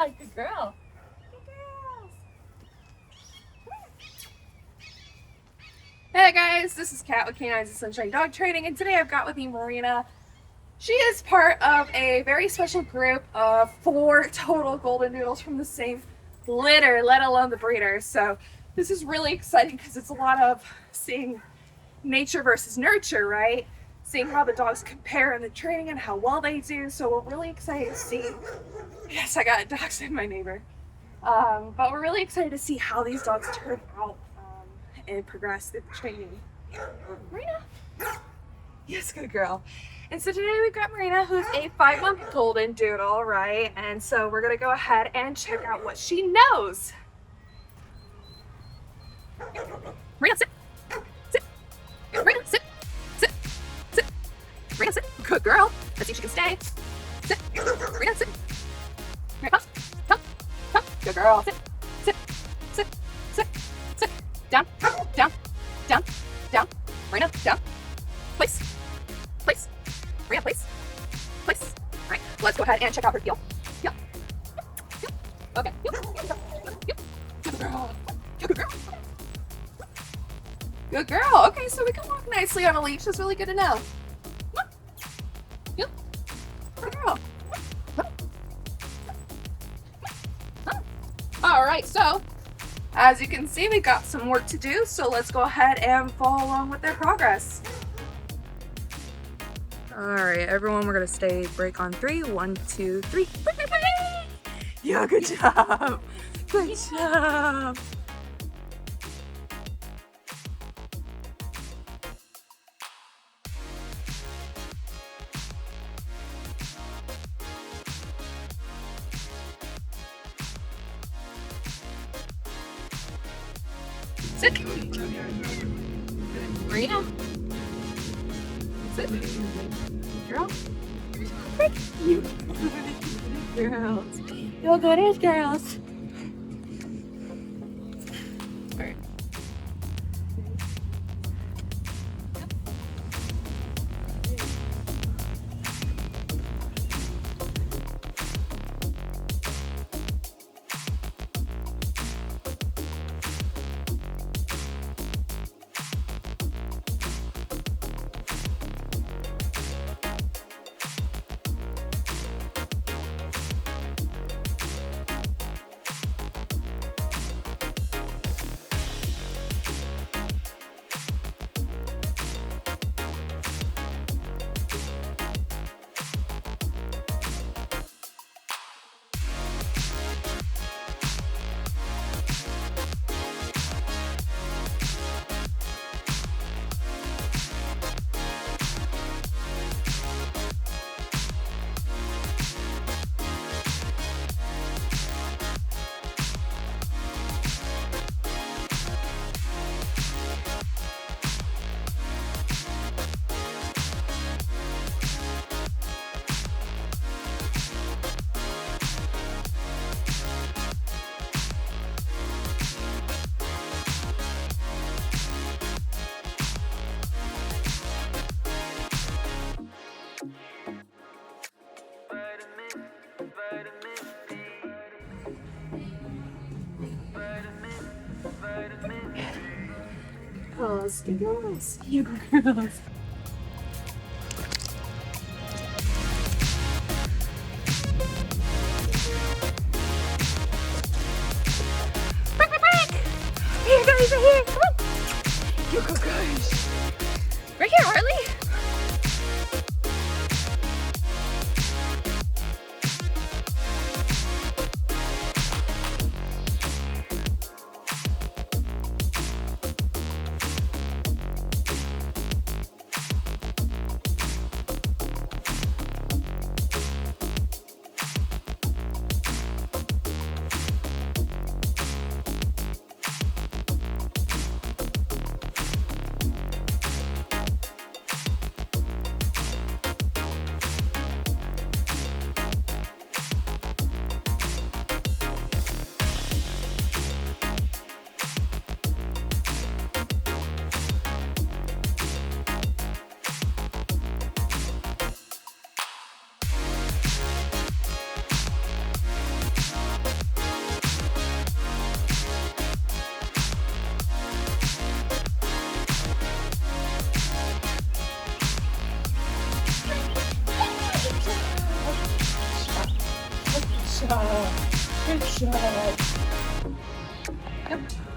Good girl. Hey guys, this is Kat with Canines and Sunshine Dog Training, and today I've got with me Maryna. She is part of a very special group of 4 total golden doodles from the same litter, let alone the breeders. So this is really exciting because it's a lot of seeing nature versus nurture, right? Seeing how the dogs compare in the training and how well they do. So we're really excited to see. Yes, I got dogs in my neighbor. But we're really excited to see how these dogs turn out and progress through the training. Maryna? Yes, good girl. And so today we've got Maryna, who's a 5-month golden doodle, right? And so we're gonna go ahead and check out what she knows. Maryna, sit. Sit. Maryna, sit. Sit. Sit. Maryna, sit. Good girl. Let's see if she can stay. Sit. Maryna, sit. Maryna, come. Come. Come. Good girl. Sit. Sit. Sit. Sit. Sit. Down. Down. Down. Down. Maryna, down. Place. Place. Maryna, place. Place. All right. Let's go ahead and check out her heel. Heel. Heel. Okay. Heel. Heel. Good girl. Good girl. Good girl. Okay, so we can walk nicely on a leash. That's really good to know. Heel. Good girl. All right, so as you can see, we got some work to do, so let's go ahead and follow along with their progress. All right, everyone, we're gonna stay break on 3. 1, 2, 3. Break, break, break. Yeah, good job. Good job. Sit. Maryna. Sit. Girl. You girls. You're good girls. All right. Girls, good girls. You girls. Here, guys, right here. Come on. You good guys. Right here, Harley. job. Good job. Yep.